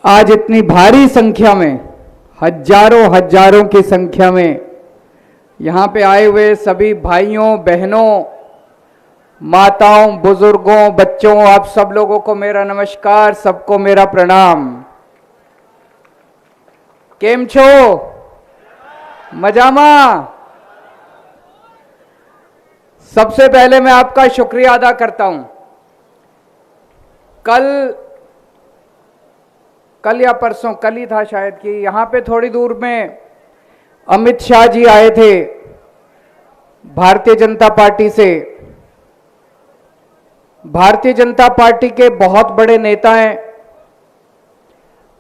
आज इतनी भारी संख्या में, हजारों हजारों की संख्या में यहाँ पे आए हुए सभी भाइयों बहनों, माताओं, बुजुर्गों, बच्चों, आप सब लोगों को मेरा नमस्कार, सबको मेरा प्रणाम। केम छो? मजामा? सबसे पहले मैं आपका शुक्रिया अदा करता हूं। कल या परसों, कल ही था शायद, कि यहां पे थोड़ी दूर में अमित शाह जी आए थे भारतीय जनता पार्टी से। भारतीय जनता पार्टी के बहुत बड़े नेता हैं,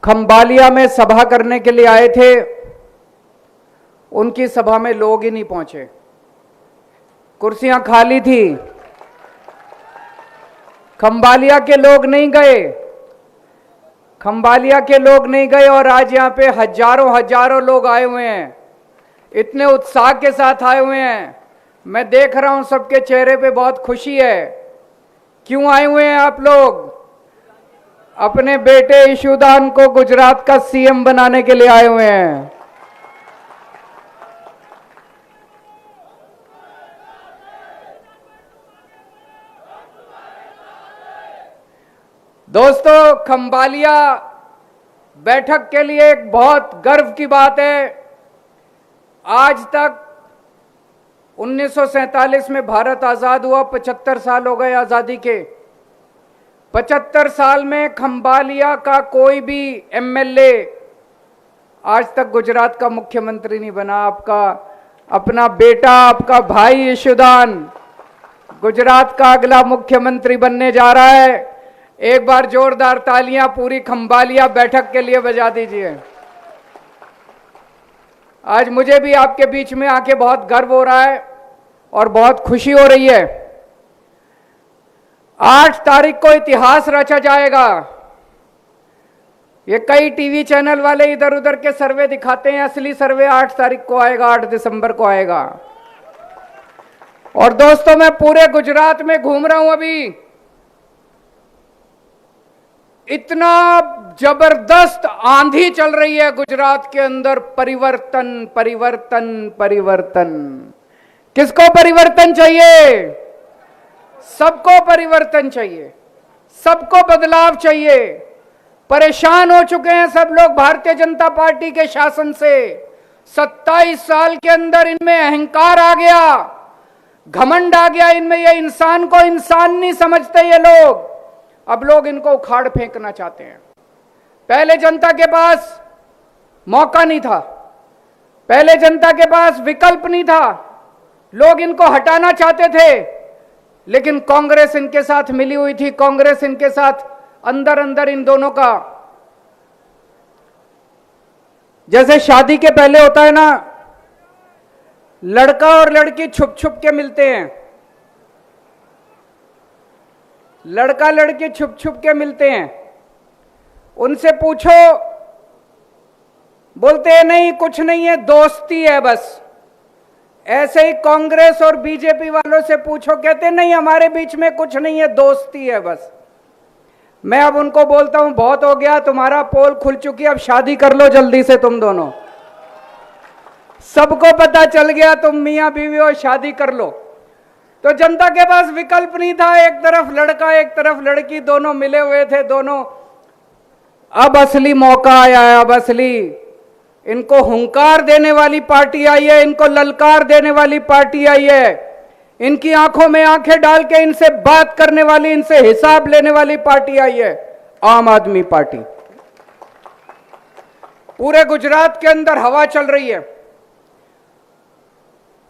खंबालिया में सभा करने के लिए आए थे। उनकी सभा में लोग ही नहीं पहुंचे, कुर्सियां खाली थी, खंबालिया के लोग नहीं गए, खंबालिया के लोग नहीं गए। और आज यहां पे हजारों हजारों लोग आए हुए हैं, इतने उत्साह के साथ आए हुए हैं। मैं देख रहा हूं सबके चेहरे पे बहुत खुशी है। क्यों आए हुए हैं आप लोग? अपने बेटे ईशुदान को गुजरात का सीएम बनाने के लिए आए हुए हैं। दोस्तों, खंबालिया बैठक के लिए एक बहुत गर्व की बात है। आज तक 1947 में भारत आजाद हुआ, 75 साल हो गए आजादी के। 75 साल में खंबालिया का कोई भी एमएलए आज तक गुजरात का मुख्यमंत्री नहीं बना। आपका अपना बेटा, आपका भाई ईशुदान गुजरात का अगला मुख्यमंत्री बनने जा रहा है। एक बार जोरदार तालियां पूरी खंबालिया बैठक के लिए बजा दीजिए। आज मुझे भी आपके बीच में आके बहुत गर्व हो रहा है और बहुत खुशी हो रही है। 8 तारीख को इतिहास रचा जाएगा। ये कई टीवी चैनल वाले इधर उधर के सर्वे दिखाते हैं, असली सर्वे 8 तारीख को आएगा, 8 दिसंबर को आएगा। और दोस्तों, मैं पूरे गुजरात में घूम रहा हूं अभी। इतना जबरदस्त आंधी चल रही है गुजरात के अंदर। परिवर्तन परिवर्तन परिवर्तन। किसको परिवर्तन चाहिए? सबको परिवर्तन चाहिए, सबको बदलाव चाहिए। परेशान हो चुके हैं सब लोग भारतीय जनता पार्टी के शासन से। 27 साल के अंदर इनमें अहंकार आ गया, घमंड आ गया इनमें। ये इंसान को इंसान नहीं समझते ये लोग। अब लोग इनको उखाड़ फेंकना चाहते हैं। पहले जनता के पास मौका नहीं था, पहले जनता के पास विकल्प नहीं था, लोग इनको हटाना चाहते थे। लेकिन कांग्रेस इनके साथ मिली हुई थी, कांग्रेस इनके साथ अंदर अंदर इन दोनों का, जैसे शादी के पहले होता है ना, लड़का और लड़की छुप छुप के मिलते हैं, लड़का लड़की छुप छुप के मिलते हैं। उनसे पूछो, बोलते हैं नहीं कुछ नहीं है, दोस्ती है बस। ऐसे ही कांग्रेस और बीजेपी वालों से पूछो, कहते नहीं हमारे बीच में कुछ नहीं है, दोस्ती है बस। मैं अब उनको बोलता हूं, बहुत हो गया, तुम्हारा पोल खुल चुकी, अब शादी कर लो जल्दी से तुम दोनों। सबको पता चल गया तुम मियां बीवी हो, शादी कर लो। तो जनता के पास विकल्प नहीं था, एक तरफ लड़का एक तरफ लड़की, दोनों मिले हुए थे दोनों। अब असली मौका आया है, अब असली इनको हुंकार देने वाली पार्टी आई है, इनको ललकार देने वाली पार्टी आई है, इनकी आंखों में आंखें डाल के इनसे बात करने वाली, इनसे हिसाब लेने वाली पार्टी आई है, आम आदमी पार्टी। पूरे गुजरात के अंदर हवा चल रही है।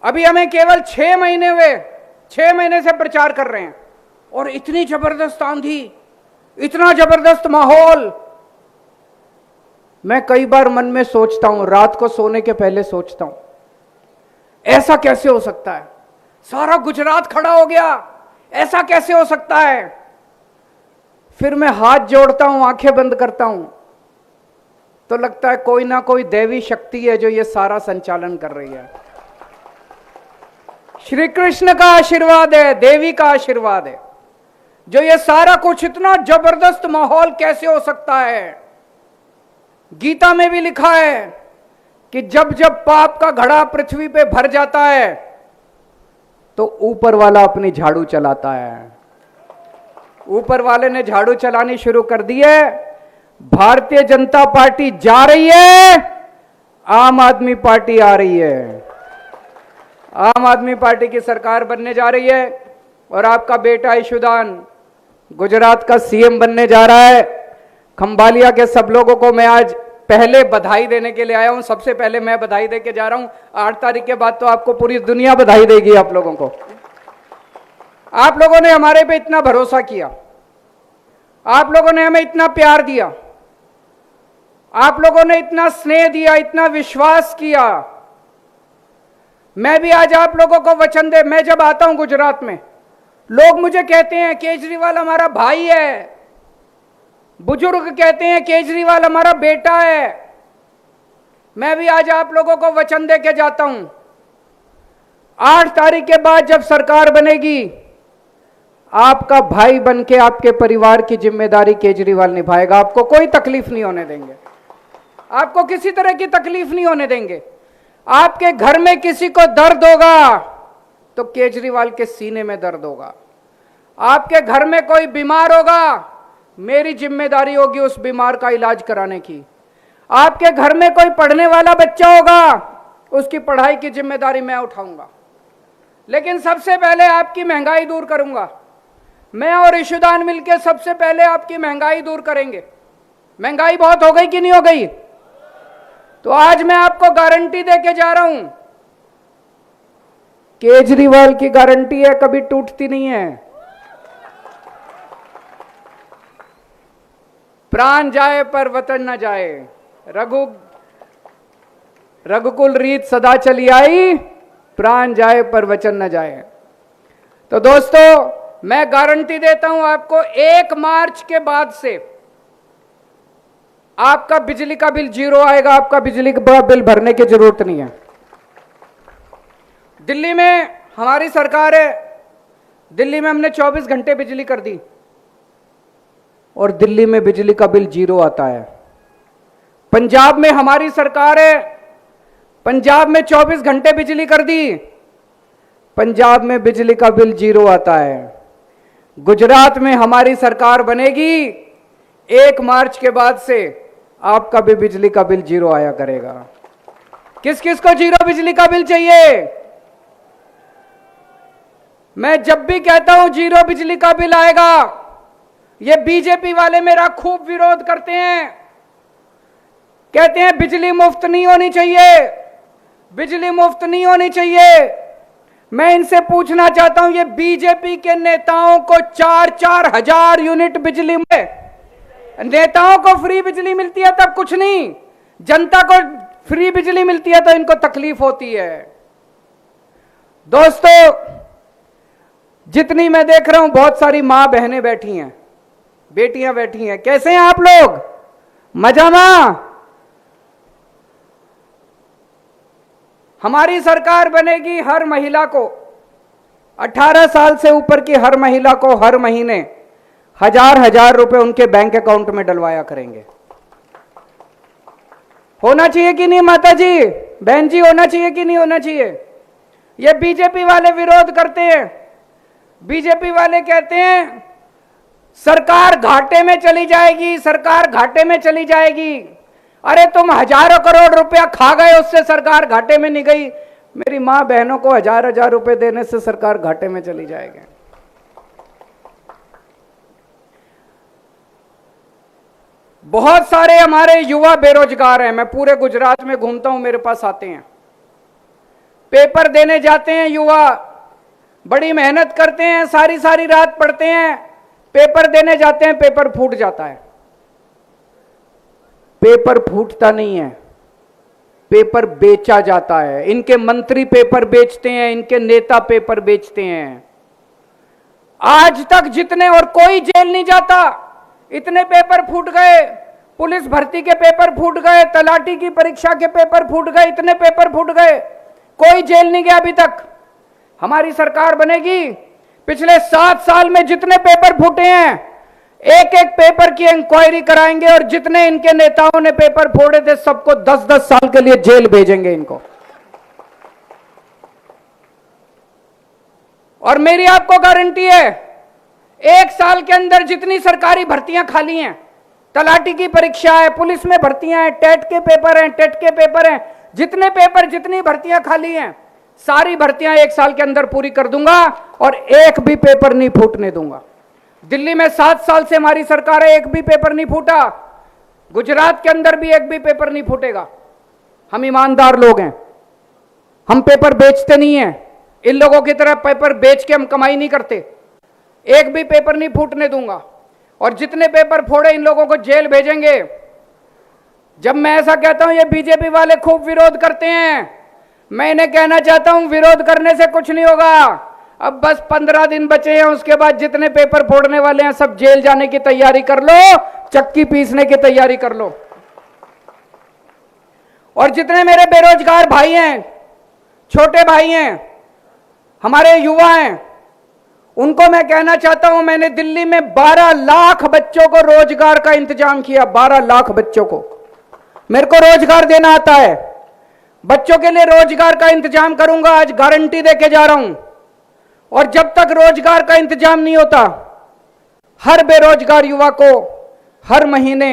अभी हमें केवल 6 महीने हुए, 6 महीने से प्रचार कर रहे हैं और इतनी जबरदस्त आंधी, इतना जबरदस्त माहौल। मैं कई बार मन में सोचता हूं, रात को सोने के पहले सोचता हूं, ऐसा कैसे हो सकता है? सारा गुजरात खड़ा हो गया, ऐसा कैसे हो सकता है? फिर मैं हाथ जोड़ता हूं, आंखें बंद करता हूं, तो लगता है कोई ना कोई दैवी शक्ति है जो ये सारा संचालन कर रही है। श्री कृष्ण का आशीर्वाद है, देवी का आशीर्वाद है, जो ये सारा कुछ, इतना जबरदस्त माहौल कैसे हो सकता है? गीता में भी लिखा है कि जब जब पाप का घड़ा पृथ्वी पे भर जाता है तो ऊपर वाला अपनी झाड़ू चलाता है। ऊपर वाले ने झाड़ू चलानी शुरू कर दी है। भारतीय जनता पार्टी जा रही है, आम आदमी पार्टी आ रही है। आम आदमी पार्टी की सरकार बनने जा रही है और आपका बेटा ईशुदान गुजरात का सीएम बनने जा रहा है। खंभालिया के सब लोगों को मैं आज पहले बधाई देने के लिए आया हूं। सबसे पहले मैं बधाई देके जा रहा हूं। 8 तारीख के बाद तो आपको पूरी दुनिया बधाई देगी। आप लोगों को, आप लोगों ने हमारे पे इतना भरोसा किया, आप लोगों ने हमें इतना प्यार दिया, आप लोगों ने इतना स्नेह दिया, इतना विश्वास किया। मैं भी आज आप लोगों को वचन दे, मैं जब आता हूं गुजरात में, लोग मुझे कहते हैं केजरीवाल हमारा भाई है, बुजुर्ग कहते हैं केजरीवाल हमारा बेटा है। मैं भी आज आप लोगों को वचन दे के जाता हूं, 8 तारीख के बाद जब सरकार बनेगी, आपका भाई बन के आपके परिवार की जिम्मेदारी केजरीवाल निभाएगा। आपको कोई तकलीफ नहीं होने देंगे, आपको किसी तरह की तकलीफ नहीं होने देंगे। आपके घर में किसी को दर्द होगा तो केजरीवाल के सीने में दर्द होगा। आपके घर में कोई बीमार होगा, मेरी जिम्मेदारी होगी उस बीमार का इलाज कराने की। आपके घर में कोई पढ़ने वाला बच्चा होगा, उसकी पढ़ाई की जिम्मेदारी मैं उठाऊंगा। लेकिन सबसे पहले आपकी महंगाई दूर करूंगा। मैं और ईशुदान मिलकर सबसे पहले आपकी महंगाई दूर करेंगे। महंगाई बहुत हो गई कि नहीं हो गई? तो आज मैं आपको गारंटी देके जा रहा हूं, केजरीवाल की गारंटी है, कभी टूटती नहीं है। प्राण जाए पर वतन न जाए, रघुकुल रीत सदा चली आई, प्राण जाए पर वचन न जाए। तो दोस्तों, मैं गारंटी देता हूं आपको, 1 मार्च के बाद से आपका बिजली का बिल 0 आएगा। आपका बिजली का बिल भरने की जरूरत नहीं है। दिल्ली में हमारी सरकार है, दिल्ली में हमने 24 घंटे बिजली कर दी और दिल्ली में बिजली का बिल 0 आता है। पंजाब में हमारी सरकार है, पंजाब में 24 घंटे बिजली कर दी, पंजाब में बिजली का बिल 0 आता है। गुजरात में हमारी सरकार बनेगी, 1 मार्च के बाद से आपका भी बिजली का बिल 0 आया करेगा। किस किस को 0 बिजली का बिल चाहिए? मैं जब भी कहता हूं 0 बिजली का बिल आएगा, ये बीजेपी वाले मेरा खूब विरोध करते हैं, कहते हैं बिजली मुफ्त नहीं होनी चाहिए, बिजली मुफ्त नहीं होनी चाहिए। मैं इनसे पूछना चाहता हूं, ये बीजेपी के नेताओं को 4-4 हजार यूनिट बिजली में, नेताओं को फ्री बिजली मिलती है तब कुछ नहीं, जनता को फ्री बिजली मिलती है तो इनको तकलीफ होती है। दोस्तों, जितनी मैं देख रहा हूं, बहुत सारी मां बहनें बैठी हैं, बेटियां बैठी हैं। कैसे हैं आप लोग? मजा में? हमारी सरकार बनेगी, हर महिला को, 18 साल से ऊपर की हर महिला को हर महीने 1000 रुपए उनके बैंक अकाउंट में डलवाया करेंगे। होना चाहिए कि नहीं माता जी, बहन जी, होना चाहिए कि नहीं होना चाहिए? ये बीजेपी वाले विरोध करते हैं। बीजेपी वाले कहते हैं सरकार घाटे में चली जाएगी, सरकार घाटे में चली जाएगी। अरे तुम हजारों करोड़ रुपया खा गए, उससे सरकार घाटे में नहीं गई। मेरी मां बहनों को 1000 रुपए देने से सरकार घाटे में चली जाएगी। बहुत सारे हमारे युवा बेरोजगार हैं। मैं पूरे गुजरात में घूमता हूं, मेरे पास आते हैं, पेपर देने जाते हैं युवा, बड़ी मेहनत करते हैं, सारी सारी रात पढ़ते हैं, पेपर देने जाते हैं, पेपर फूट जाता है। पेपर फूटता नहीं है, पेपर बेचा जाता है। इनके मंत्री पेपर बेचते हैं, इनके नेता पेपर बेचते हैं। आज तक जितने, और कोई जेल नहीं जाता, इतने पेपर फूट गए, पुलिस भर्ती के पेपर फूट गए, तलाटी की परीक्षा के पेपर फूट गए, इतने पेपर फूट गए, कोई जेल नहीं गया अभी तक। हमारी सरकार बनेगी, पिछले 7 साल में जितने पेपर फूटे हैं, एक एक पेपर की इंक्वायरी कराएंगे और जितने इनके नेताओं ने पेपर फोड़े थे सबको 10-10 साल के लिए जेल भेजेंगे इनको। और मेरी आपको गारंटी है, एक साल के अंदर जितनी सरकारी भर्तियां खाली हैं, तलाटी की परीक्षा है, पुलिस में भर्तियां हैं, टेट के पेपर हैं, टेट के पेपर हैं, जितने पेपर जितनी भर्तियां खाली हैं सारी भर्तियां एक साल के अंदर पूरी कर दूंगा और एक भी पेपर नहीं फूटने दूंगा। दिल्ली में 7 साल से हमारी सरकार है, एक भी पेपर नहीं फूटा। गुजरात के अंदर भी एक भी पेपर नहीं फूटेगा। हम ईमानदार लोग हैं, हम पेपर बेचते नहीं हैं। इन लोगों की तरह पेपर बेच के हम कमाई नहीं करते। एक भी पेपर नहीं फूटने दूंगा और जितने पेपर फोड़े इन लोगों को जेल भेजेंगे। जब मैं ऐसा कहता हूं ये बीजेपी वाले खूब विरोध करते हैं, मैं इन्हें कहना चाहता हूं विरोध करने से कुछ नहीं होगा। अब बस 15 दिन बचे हैं, उसके बाद जितने पेपर फोड़ने वाले हैं सब जेल जाने की तैयारी कर लो, चक्की पीसने की तैयारी कर लो। और जितने मेरे बेरोजगार भाई हैं, छोटे भाई हैं, हमारे युवा हैं, उनको मैं कहना चाहता हूं मैंने दिल्ली में 12 लाख बच्चों को रोजगार का इंतजाम किया। 12 लाख बच्चों को मेरे को रोजगार देना आता है। बच्चों के लिए रोजगार का इंतजाम करूंगा, आज गारंटी देके जा रहा हूं। और जब तक रोजगार का इंतजाम नहीं होता, हर बेरोजगार युवा को हर महीने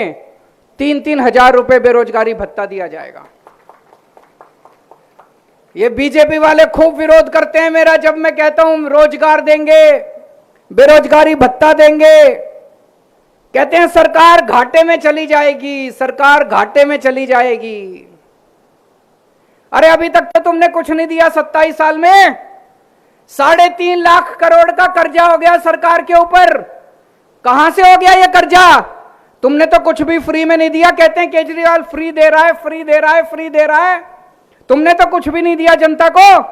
3-3 हजार रुपए बेरोजगारी भत्ता दिया जाएगा। ये बीजेपी वाले खूब विरोध करते हैं मेरा, जब मैं कहता हूं रोजगार देंगे, बेरोजगारी भत्ता देंगे। कहते हैं सरकार घाटे में चली जाएगी, सरकार घाटे में चली जाएगी। अरे अभी तक तो तुमने कुछ नहीं दिया। 27 साल में 3.5 लाख करोड़ का कर्जा हो गया सरकार के ऊपर। कहां से हो गया ये कर्जा? तुमने तो कुछ भी फ्री में नहीं दिया। कहते हैं केजरीवाल फ्री दे रहा है, फ्री दे रहा है, फ्री दे रहा है। तुमने तो कुछ भी नहीं दिया जनता को,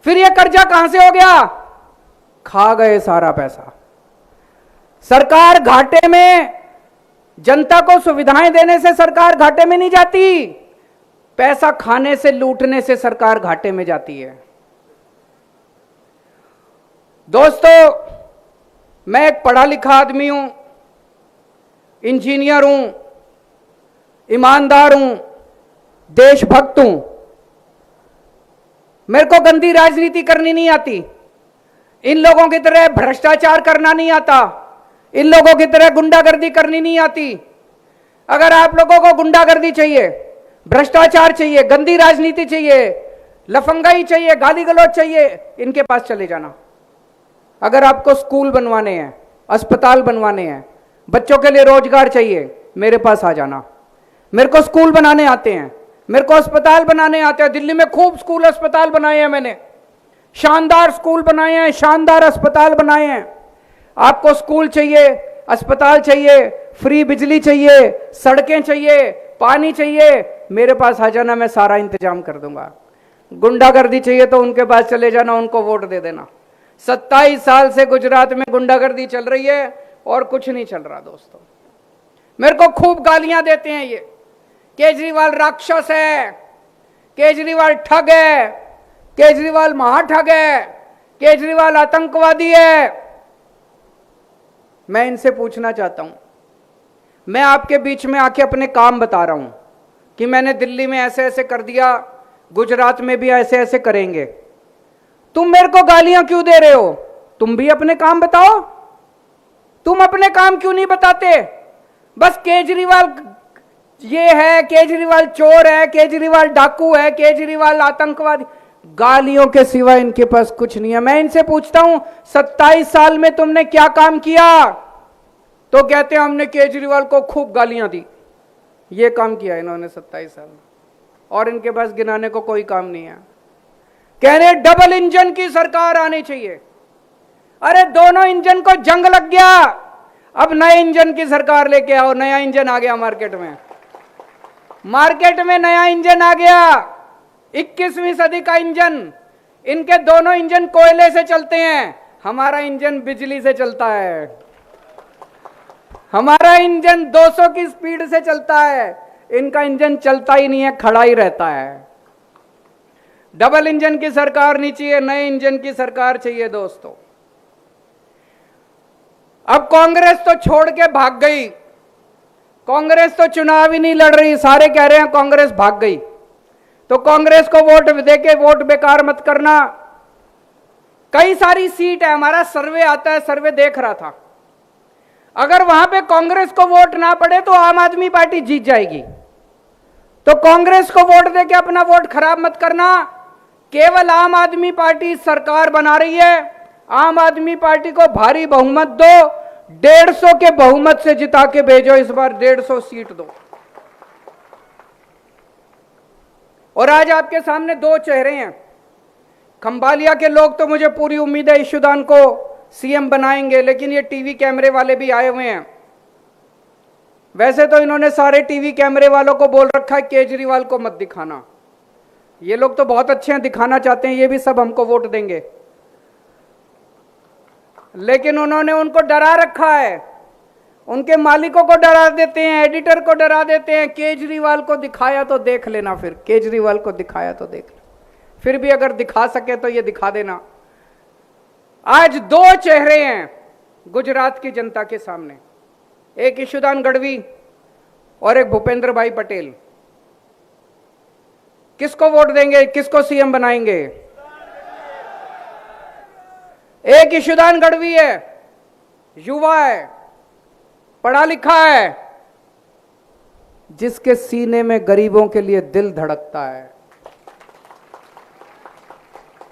फिर ये कर्जा कहां से हो गया? खा गए सारा पैसा। सरकार घाटे में, जनता को सुविधाएं देने से सरकार घाटे में नहीं जाती, पैसा खाने से, लूटने से सरकार घाटे में जाती है। दोस्तों, मैं एक पढ़ा लिखा आदमी हूं, इंजीनियर हूं, ईमानदार हूं, देशभक्त हूं। मेरे को गंदी राजनीति करनी नहीं आती, इन लोगों की तरह भ्रष्टाचार करना नहीं आता, इन लोगों की तरह गुंडागर्दी करनी नहीं आती। अगर आप लोगों को गुंडागर्दी चाहिए, भ्रष्टाचार चाहिए, गंदी राजनीति चाहिए, लफंगाई चाहिए, गाली गलौज चाहिए, इनके पास चले जाना। अगर आपको स्कूल बनवाने हैं, अस्पताल बनवाने हैं, बच्चों के लिए रोजगार चाहिए, मेरे पास आ जाना। मेरे को स्कूल बनाने आते हैं, मेरे को अस्पताल बनाने आते हैं। दिल्ली में खूब स्कूल अस्पताल बनाए हैं मैंने, शानदार स्कूल बनाए हैं, शानदार अस्पताल बनाए हैं। आपको स्कूल चाहिए, अस्पताल चाहिए, फ्री बिजली चाहिए, सड़कें चाहिए, पानी चाहिए, मेरे पास आ जाना, मैं सारा इंतजाम कर दूंगा। गुंडागर्दी चाहिए तो उनके पास चले जाना, उनको वोट दे देना। 27 साल से गुजरात में गुंडागर्दी चल रही है और कुछ नहीं चल रहा। दोस्तों, मेरे को खूब गालियां देते हैं, ये केजरीवाल राक्षस है, केजरीवाल ठग है, केजरीवाल महाठग है, केजरीवाल आतंकवादी है। मैं इनसे पूछना चाहता हूं, मैं आपके बीच में आके अपने काम बता रहा हूं कि मैंने दिल्ली में ऐसे ऐसे कर दिया, गुजरात में भी ऐसे ऐसे करेंगे। तुम मेरे को गालियां क्यों दे रहे हो? तुम भी अपने काम बताओ। तुम अपने काम क्यों नहीं बताते? बस केजरीवाल ये है, केजरीवाल चोर है, केजरीवाल डाकू है, केजरीवाल आतंकवादी, गालियों के सिवा इनके पास कुछ नहीं है। मैं इनसे पूछता हूं 27 साल में तुमने क्या काम किया? तो कहते हैं हमने केजरीवाल को खूब गालियां दी। ये काम किया इन्होंने 27 साल में, और इनके पास गिनाने को कोई काम नहीं है। कह रहे डबल इंजन की सरकार आनी चाहिए। अरे दोनों इंजन को जंग लग गया, अब नए इंजन की सरकार लेके आओ। नया इंजन आ गया मार्केट में, मार्केट में नया इंजन आ गया, 21वीं सदी का इंजन। इनके दोनों इंजन कोयले से चलते हैं, हमारा इंजन बिजली से चलता है। हमारा इंजन 200 की स्पीड से चलता है, इनका इंजन चलता ही नहीं है, खड़ा ही रहता है। डबल इंजन की सरकार नहीं चाहिए, नए इंजन की सरकार चाहिए। दोस्तों, अब कांग्रेस तो छोड़ के भाग गई, कांग्रेस तो चुनाव ही नहीं लड़ रही, सारे कह रहे हैं कांग्रेस भाग गई। तो कांग्रेस को वोट देके वोट बेकार मत करना। कई सारी सीट है, हमारा सर्वे आता है, सर्वे देख रहा था, अगर वहां पे कांग्रेस को वोट ना पड़े तो आम आदमी पार्टी जीत जाएगी। तो कांग्रेस को वोट देके अपना वोट खराब मत करना। केवल आम आदमी पार्टी सरकार बना रही है, आम आदमी पार्टी को भारी बहुमत दो, 150 के बहुमत से जिता के भेजो, इस बार 150 सीट दो। और आज आपके सामने दो चेहरे हैं। खंभालिया के लोग तो मुझे पूरी उम्मीद है ईशुदान को सीएम बनाएंगे, लेकिन ये टीवी कैमरे वाले भी आए हुए हैं। वैसे तो इन्होंने सारे टीवी कैमरे वालों को बोल रखा है केजरीवाल को मत दिखाना। ये लोग तो बहुत अच्छे हैं, दिखाना चाहते हैं, ये भी सब हमको वोट देंगे, लेकिन उन्होंने उनको डरा रखा है, उनके मालिकों को डरा देते हैं, एडिटर को डरा देते हैं। केजरीवाल को दिखाया तो देख लेना, फिर केजरीवाल को दिखाया तो देख लेना, फिर भी अगर दिखा सके तो ये दिखा देना। आज दो चेहरे हैं गुजरात की जनता के सामने, एक ईशुदान गढ़वी और एक भूपेंद्र भाई पटेल। किसको वोट देंगे, किसको सीएम बनाएंगे? एक ईशुदान गढ़वी है, युवा है, पढ़ा लिखा है, जिसके सीने में गरीबों के लिए दिल धड़कता है,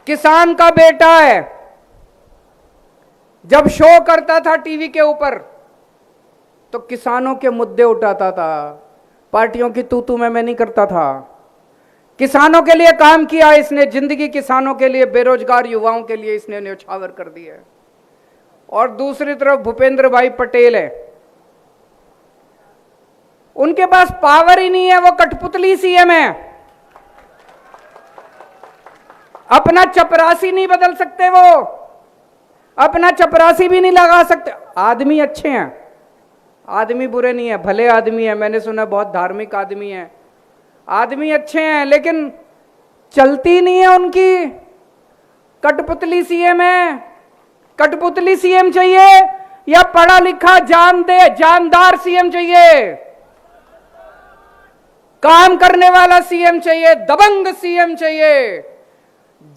किसान का बेटा है। जब शो करता था टीवी के ऊपर तो किसानों के मुद्दे उठाता था, पार्टियों की तू मैं नहीं करता था। किसानों के लिए काम किया इसने, जिंदगी किसानों के लिए, बेरोजगार युवाओं के लिए इसने न्यौछावर कर दी है। और दूसरी तरफ भूपेंद्र भाई पटेल है, उनके पास पावर ही नहीं है, वो कठपुतली सीएम है, अपना चपरासी नहीं बदल सकते, वो अपना चपरासी भी नहीं लगा सकते। आदमी अच्छे हैं, आदमी बुरे नहीं है, भले आदमी है, मैंने सुना बहुत धार्मिक आदमी है, आदमी अच्छे हैं, लेकिन चलती नहीं है उनकी, कठपुतली सीएम है। कठपुतली सीएम चाहिए या पढ़ा लिखा जानदार सीएम चाहिए? काम करने वाला सीएम चाहिए, दबंग सीएम चाहिए,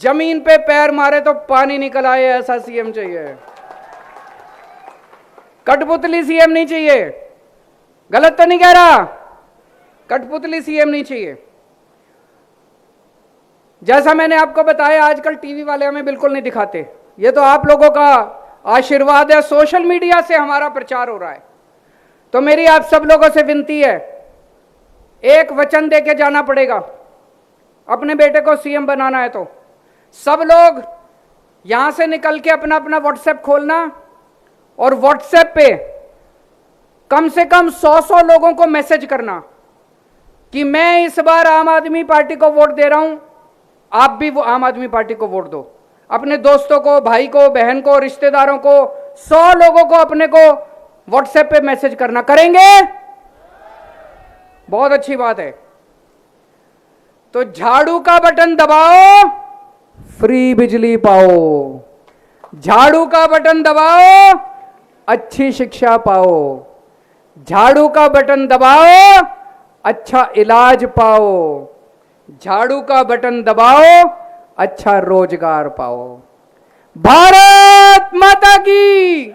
जमीन पे पैर मारे तो पानी निकल आए, ऐसा सीएम चाहिए। कठपुतली सीएम नहीं चाहिए, गलत तो नहीं कह रहा? कठपुतली सीएम नहीं चाहिए। जैसा मैंने आपको बताया, आजकल टीवी वाले हमें बिल्कुल नहीं दिखाते, ये तो आप लोगों का आशीर्वाद है, सोशल मीडिया से हमारा प्रचार हो रहा है। तो मेरी आप सब लोगों से विनती है, एक वचन देके जाना पड़ेगा, अपने बेटे को सीएम बनाना है तो सब लोग यहां से निकल के अपना अपना व्हाट्सएप खोलना और व्हाट्सएप पे कम से कम 100 लोगों को मैसेज करना कि मैं इस बार आम आदमी पार्टी को वोट दे रहा हूं, आप भी वो आम आदमी पार्टी को वोट दो। अपने दोस्तों को, भाई को, बहन को, रिश्तेदारों को, 100 लोगों को अपने को व्हाट्सएप पे मैसेज करना। करेंगे? बहुत अच्छी बात है। तो झाड़ू का बटन दबाओ, फ्री बिजली पाओ, झाड़ू का बटन दबाओ, अच्छी शिक्षा पाओ, झाड़ू का बटन दबाओ, अच्छा इलाज पाओ, झाड़ू का बटन दबाओ, अच्छा रोजगार पाओ। भारत माता की